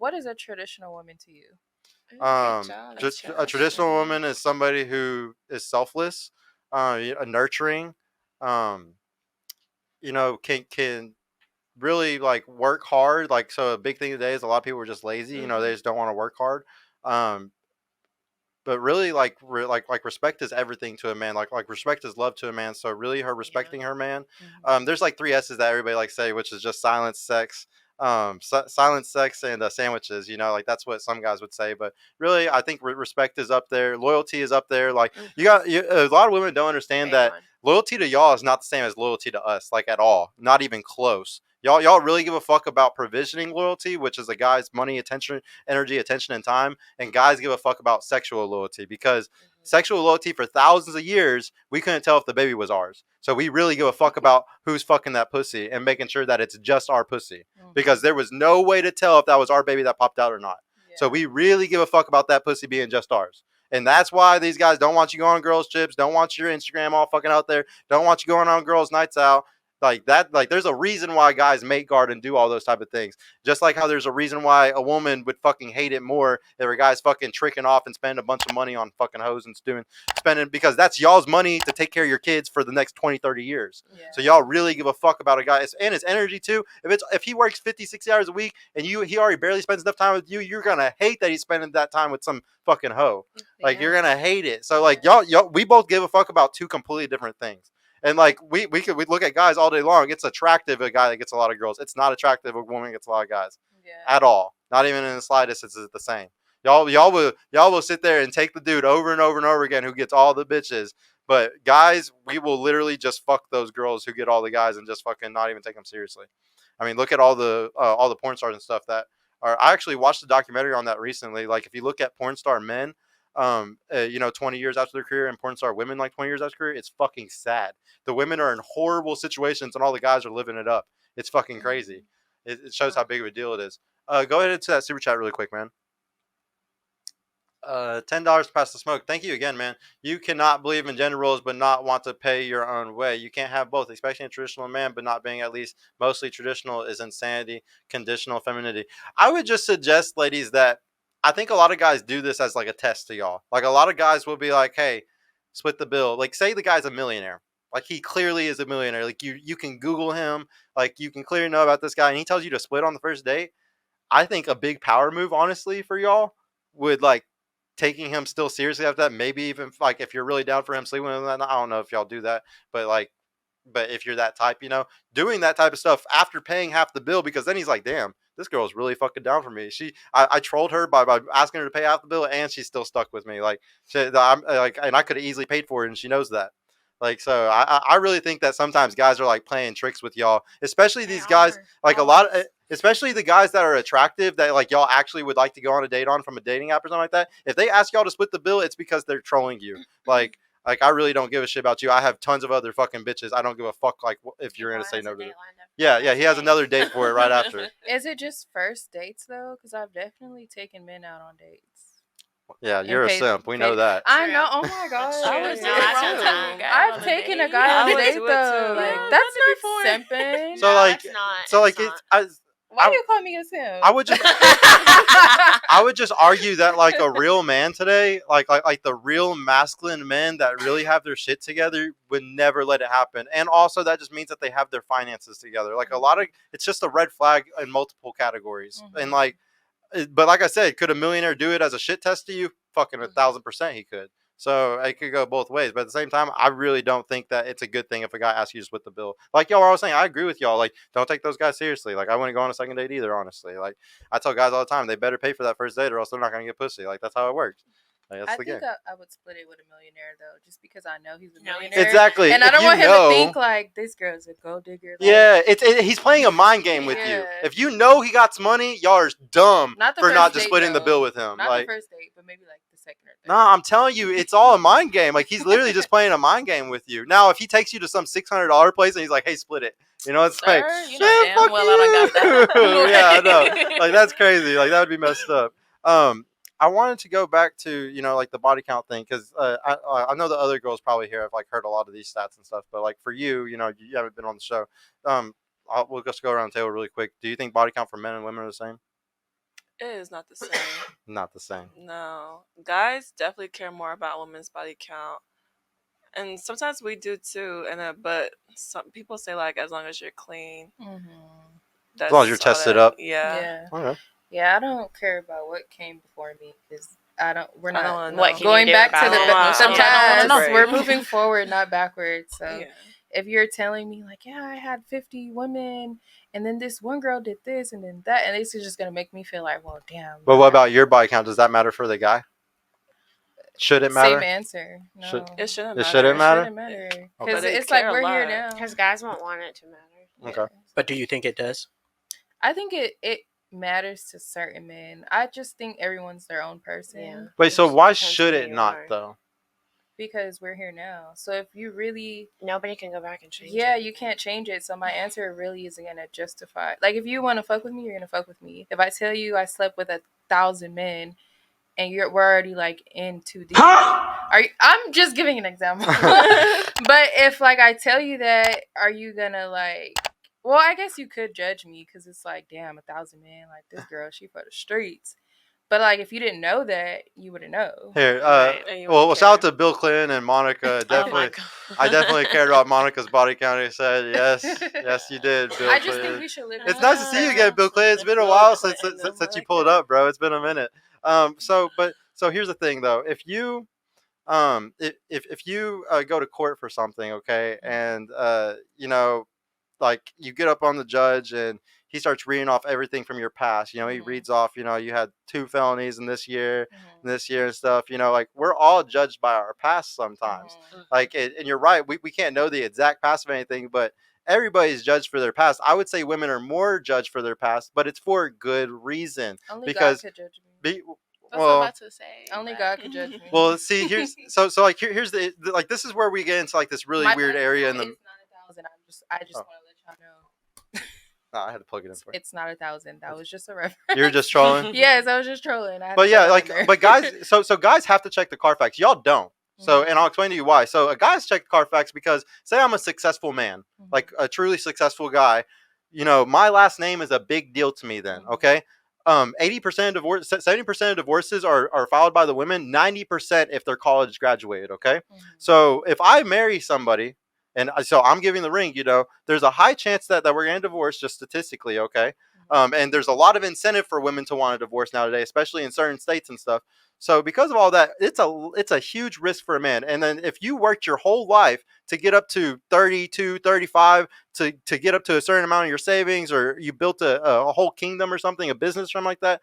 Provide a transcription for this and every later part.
what is a traditional woman to you? Good Um, job. ju- Good a traditional question. woman is somebody who is selfless, nurturing, um, can really like work hard. Like, so a big thing today is a lot of people are just lazy. They just don't want to work hard. Um, but really, like respect is everything to a man. Like respect is love to a man. So really, her Yeah. respecting her man. Mm-hmm. There's like three S's that everybody like say, which is just silence, sex, silence, sex, and sandwiches. Like that's what some guys would say. But really, I think respect is up there. Loyalty is up there. Like a lot of women don't understand Big that one. loyalty to y'all is not the same as loyalty to us. Like at all, not even close. Y'all really give a fuck about provisioning loyalty, which is a guy's money, attention, energy, attention, and time, and guys give a fuck about sexual loyalty because sexual loyalty for thousands of years we couldn't tell if the baby was ours. So we really give a fuck about who's fucking that pussy and making sure that it's just our pussy Mm-hmm. because there was no way to tell if that was our baby that popped out or not. So Yeah. we really give a fuck about that pussy being just ours. And that's why these guys don't want you going on girls' trips, don't want your Instagram all fucking out there, don't want you going on girls' nights out. Like that, like there's a reason why guys mate guard and do all those type of things. Just like how there's a reason why a woman would fucking hate it more if a guy's fucking tricking off and spending a bunch of money on fucking hoes and spending because that's y'all's money to take care of your kids for the next 20, 30 years. Yeah. So y'all really give a fuck about a guy and his energy too. If he works 50, 60 hours a week and he already barely spends enough time with you, you're gonna hate that he's spending that time with some fucking hoe. Like you're gonna hate it. So like y'all we both give a fuck about two completely different things. And like we look at guys all day long. It's attractive a guy that gets a lot of girls. It's not attractive a woman gets a lot of guys Yeah. at all. Not even in the slightest. It's the same. Y'all will sit there and take the dude over and over and over again who gets all the bitches. But guys, we will literally just fuck those girls who get all the guys and just fucking not even take them seriously. I mean, look at all the porn stars and stuff that are. I actually watched a documentary on that recently. Like, if you look at porn star men, 20 years after their career, and porn star women like 20 years after their career, it's fucking sad. The women are in horrible situations, and all the guys are living it up. It's fucking crazy. It shows how big of a deal it is. Go ahead into that super chat really quick, man. $10 to pass the smoke. Thank you again, man. You cannot believe in gender roles but not want to pay your own way. You can't have both, especially a traditional man, but not being at least mostly traditional is insanity. Conditional femininity. I would just suggest, ladies, that I think a lot of guys do this as like a test to y'all. Like a lot of guys will be like, "Hey, split the bill." Like, say the guy's a millionaire. Like he clearly is a millionaire. Like you can Google him. Like you can clearly know about this guy, and he tells you to split on the first date. I think a big power move, honestly, for y'all would like taking him still seriously after that. Maybe even like if you're really down for him sleeping with him, I don't know if y'all do that, but like, but if you're that type, doing that type of stuff after paying half the bill, because then he's like, damn, this girl's really fucking down for me. I trolled her by asking her to pay half the bill, and she's still stuck with me. Like, I'm like, and I could have easily paid for it, and she knows that. Like, so I really think that sometimes guys are like playing tricks with y'all, especially They these guys, are. like a lot Always. especially the guys that are attractive that like y'all actually would like to go on a date on from a dating app or something like that. If they ask y'all to split the bill, it's because they're trolling you. Like I really don't give a shit about you. I have tons of other fucking bitches. I don't give a fuck like if He you're gonna probably say has no a to date it. lined up for Yeah, the yeah, next he has day. another date for it right after. Is it just first dates though? Because I've definitely taken men out on dates Yeah, and you're a simp. We know paid. that. I True. know. Oh my That's god. true. I No, would do I it still take a too. guy out I've on a taken a date. guy I on a would date do it though. too. Like Yeah, I've that's done it before. not simping. So No, like, it's not. so It's like not. Why do I, you call me a simp? I would just I would just argue that like a real man today, like the real masculine men that really have their shit together would never let it happen. And also that just means that they have their finances together. Like a lot of it's just a red flag in multiple categories. And like but like I said, could a millionaire do it as a shit test to you? Fucking 1,000% he could. So it could go both ways. But at the same time, I really don't think that it's a good thing if a guy asks you to split the bill. Like y'all are all saying, I agree with y'all. Like, don't take those guys seriously. Like, I wouldn't go on a second date either, honestly. Like, I tell guys all the time, they better pay for that first date or else they're not going to get pussy. Like, that's how it works. Like, that's I the think game. I would split it with a millionaire though, just because I know he's a No, he's millionaire, Exactly. and I If don't you want him to think know, like this girl's a gold digger. Like, yeah, he's playing a mind game with you. Yeah. If you know he got some money, y'all are dumb not the for first not just date splitting the though. bill with him. Not Like, the first date, but maybe like the second or third. nah, I'm telling you, it's all a mind game. Like he's literally just playing a mind game with you. Now, if he takes you to some $600 place and he's like, "Hey, split it," it's like, Sir, you know man, damn fuck well I don't got you. that. Yeah, I know. Like that's crazy. Like that would be messed up. I wanted to go back to like the body count thing because I know the other girls probably here have like heard a lot of these stats and stuff, but like for you, you haven't been on the show. We'll just go around the table really quick. Do you think body count for men and women are the same? It is not the same. Not the same. No. Guys definitely care more about women's body count. And sometimes we do too, but some people say like as long as you're clean, As long as you're tested up. Yeah. Okay. Yeah, I don't care about what came before me because we're I don't not wanna What know. can going you do back to about the it? Yeah, I don't past. wanna know. We're moving forward, not backwards. So Yeah. if you're telling me like, yeah, I had 50 women, and then this one girl did this, and then that, and this is just gonna make me feel like, well, damn. But what about your body count? Does that matter for the guy? Should it matter? Same answer. No, It shouldn't It matter. shouldn't matter? Shouldn't matter Okay. because But they it's like care a we're here lot. now. Because guys won't want it to matter. Okay. But do you think it does? I think it matters to certain men. I just think everyone's their own person. Yeah. Wait, so It why depends should who it you not are. though? Because we're here now. So if you really Nobody can go back and change it. yeah, you can't change it. So my answer really isn't gonna justify. Like if you want to fuck with me, you're gonna fuck with me. If I tell you I slept with 1,000 men, and we're already like in too deep. I'm just giving an example. But if like I tell you that, are you gonna like? Well, I guess you could judge me because it's like, damn, 1,000 men, like this girl, she for the streets. But like, if you didn't know that, you wouldn't know. Here, Right. And you well, wouldn't shout out care. to Bill Clinton and Monica. Oh my Definitely, God. I definitely cared about Monica's body count. He said, yes, you did, Bill I just Clinton. think we should live. It's nice to see you again, Bill Clinton. It's been a while since Clinton, since you pulled up, bro. It's been a minute. So here's the thing, though. If you if you go to court for something, okay, and you know, like you get up on the judge and he starts reading off everything from your past. You know, he reads off, you know, you had 2 felonies in this year, and stuff. You know, like we're all judged by our past sometimes. Like, and you're right, we can't know the exact past of anything, but everybody's judged for their past. I would say women are more judged for their past, but it's for good reason. Only because God could judge me. That's what I'm about to say. Only God could judge me. well, see, here's so like here's the like this is where we get into like this really My weird body area in count the. is not 1,000. I just want to let y'all know. I had to plug it in for you. It's not 1,000. That was just a reference. You're just trolling. Yes, I was just trolling. But yeah, like, but guys, so guys have to check the Carfax. Y'all don't. So, and I'll explain to you why. So, a guy's check the Carfax because, say, I'm a successful man, like a truly successful guy. You know, my last name is a big deal to me. Then, okay. 80% of divorce, 70% of divorces are filed by the women. 90% if they're college graduated. Okay. So, if I marry somebody, and so I'm giving the ring, you know, there's a high chance that we're going to divorce just statistically. Okay. And there's a lot of incentive for women to want a divorce nowadays, especially in certain states and stuff. So because of all that, it's a huge risk for a man. And then if you worked your whole life to get up to 32, 35, to get up to a certain amount of your savings, or you built a whole kingdom or something, a business or something like that,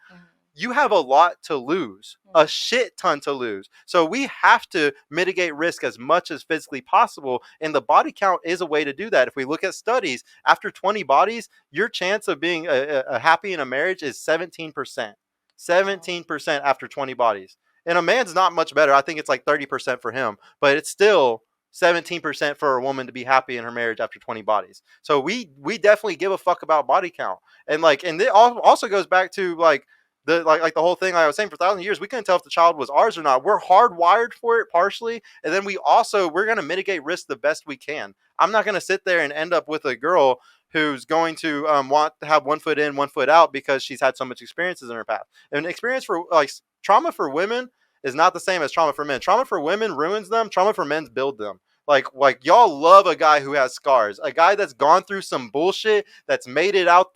you have a lot to lose, a shit ton to lose. So we have to mitigate risk as much as physically possible. And the body count is a way to do that. If we look at studies, after 20 bodies, your chance of being happy in a marriage is 17%. 17% after 20 bodies. And a man's not much better. I think it's like 30% for him, but it's still 17% for a woman to be happy in her marriage after 20 bodies. So we definitely give a fuck about body count. And like, and it also goes back to like the like the whole thing I was saying, for 1,000 years we couldn't tell if the child was ours or not. We're hardwired for it partially, and then we're going to mitigate risk the best we can. I'm not going to sit there and end up with a girl who's going to want to have 1 foot in, 1 foot out because she's had so much experiences in her past. And experience for like trauma for women is not the same as trauma for men. Trauma for women ruins them. Trauma for men build them. Like y'all love a guy who has scars, a guy that's gone through some bullshit, that's made it out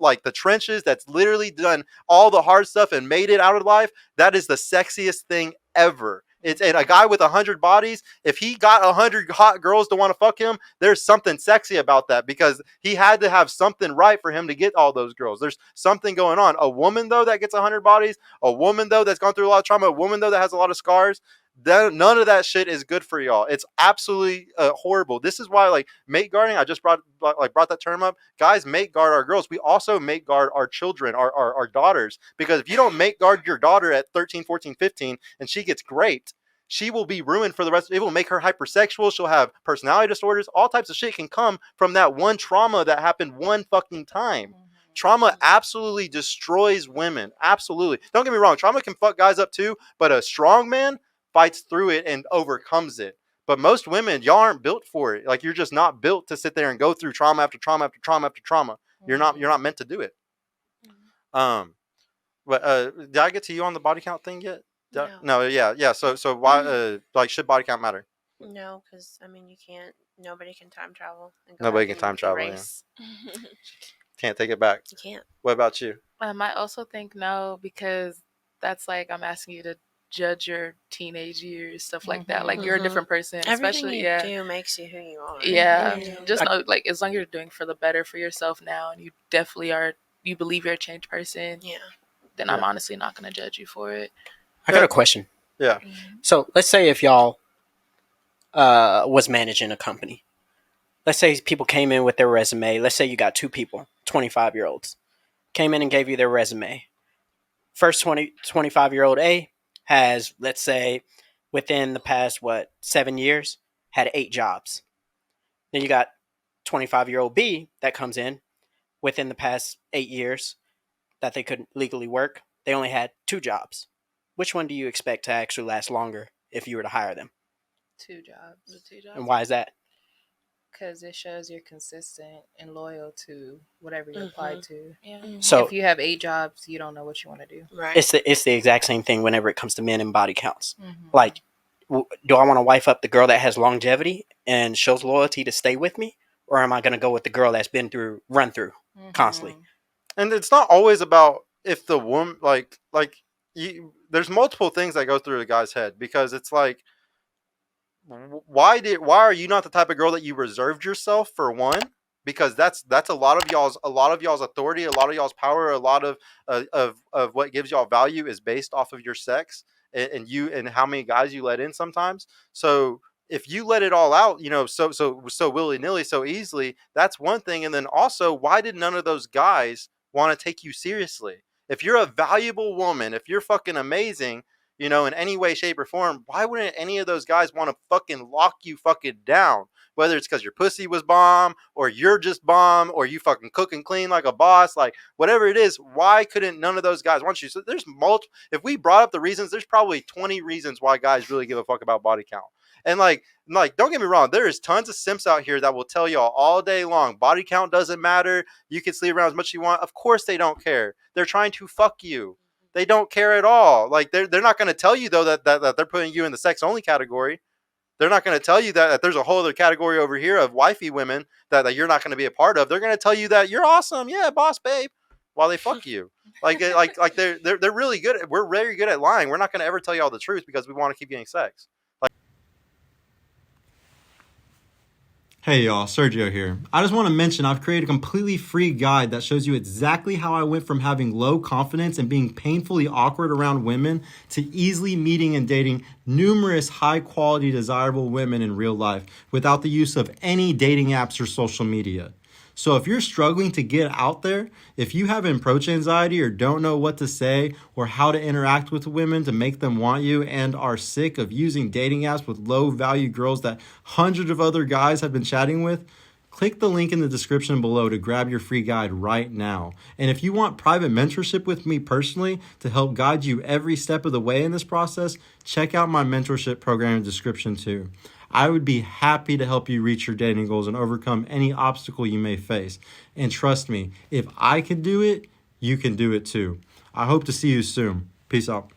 like the trenches, that's literally done all the hard stuff and made it out of life. That is the sexiest thing ever. And a guy with 100 bodies, if he got 100 hot girls to want to fuck him, there's something sexy about that, because he had to have something right for him to get all those girls. There's something going on. A woman, though, that gets 100 bodies, a woman, though, that's gone through a lot of trauma, a woman, though, that has a lot of scars, none of that shit is good for y'all. It's absolutely horrible. This is why, like, mate guarding, I just brought that term up. Guys mate guard our girls. We also mate guard our children, our daughters, because if you don't mate guard your daughter at 13, 14, 15 and she gets raped, she will be ruined for the rest. It will make her hypersexual. She'll have personality disorders. All types of shit can come from that one trauma that happened one fucking time. Trauma absolutely destroys women. Absolutely. Don't get me wrong. Trauma can fuck guys up too, but a strong man fights through it and overcomes it. But most women, y'all aren't built for it. Like, you're just not built to sit there and go through trauma after trauma after trauma after trauma. You're not meant to do it. What, did I get to you on the body count thing yet? No. Yeah. So why, like, should body count matter? No, because I mean, you can't. Nobody can time travel and go Nobody back can time and travel, yeah. erase. Can't take it back. You can't. What about you? I also think no, because that's like I'm asking you to judge your teenage years, stuff like that. Like you're a Mhm. different person, Everything especially you do makes you who you are. yeah. Mhm. Just know, like as long as you're doing for the better for yourself now, and you definitely are, you believe you're a changed person, Yeah. then I'm honestly not gonna judge you for it. I got a question. Yeah. So let's say if y'all was managing a company. Let's say people came in with their resume. Let's say you got two people, 25-year-olds, came in and gave you their resume. First 25-year-old A has, let's say, within the past, 7 years, had 8 jobs. Then you got 25-year-old B that comes in within the past 8 years that they couldn't legally work. They only had 2 jobs. Which one do you expect to actually last longer if you were to hire them? 2 jobs. The 2 jobs. And why is that? Because it shows you're consistent and loyal to whatever you applied to. Yeah. So if you have 8 jobs, you don't know what you want to do. Right. it's the exact same thing whenever it comes to men and body counts. Mhm. Like, do I want to wife up the girl that has longevity and shows loyalty to stay with me, or am I going to go with the girl that's been through run through constantly? And it's not always about if the woman like there's multiple things that go through a guy's head, because it's like, why are you not the type of girl that you reserved yourself for one? Because that's a lot of y'all's authority, a lot of y'all's power, a lot of what gives y'all value is based off of your sex and you and how many guys you let in sometimes. So if you let it all out, so willy-nilly, so easily, that's one thing. And then also, why did none of those guys want to take you seriously? If you're a valuable woman, if you're fucking amazing, in any way, shape, or form, why wouldn't any of those guys want to fucking lock you fucking down? Whether it's because your pussy was bomb, or you're just bomb, or you fucking cook and clean like a boss, like whatever it is, why couldn't none of those guys want you? So there's multiple. If we brought up the reasons, there's probably 20 reasons why guys really give a fuck about body count. And like, don't get me wrong, there is tons of simps out here that will tell y'all all day long, body count doesn't matter. You can sleep around as much as you want. Of course they don't care. They're trying to fuck you. They don't care at all. Like they're not going to tell you though that they're putting you in the sex only category. They're not going to tell you that there's a whole other category over here of wifey women that you're not going to be a part of. They're going to tell you that you're awesome, yeah, boss babe, while they fuck you. Like they're really good. We're very good at lying. We're not going to ever tell you all the truth because we want to keep getting sex. Hey y'all, Sergio here. I just want to mention I've created a completely free guide that shows you exactly how I went from having low confidence and being painfully awkward around women to easily meeting and dating numerous high quality desirable women in real life without the use of any dating apps or social media. So if you're struggling to get out there, if you have approach anxiety or don't know what to say or how to interact with women to make them want you, and are sick of using dating apps with low value girls that hundreds of other guys have been chatting with, click the link in the description below to grab your free guide right now. And if you want private mentorship with me personally to help guide you every step of the way in this process, check out my mentorship program in the description too. I would be happy to help you reach your dating goals and overcome any obstacle you may face. And trust me, if I can do it, you can do it too. I hope to see you soon. Peace out.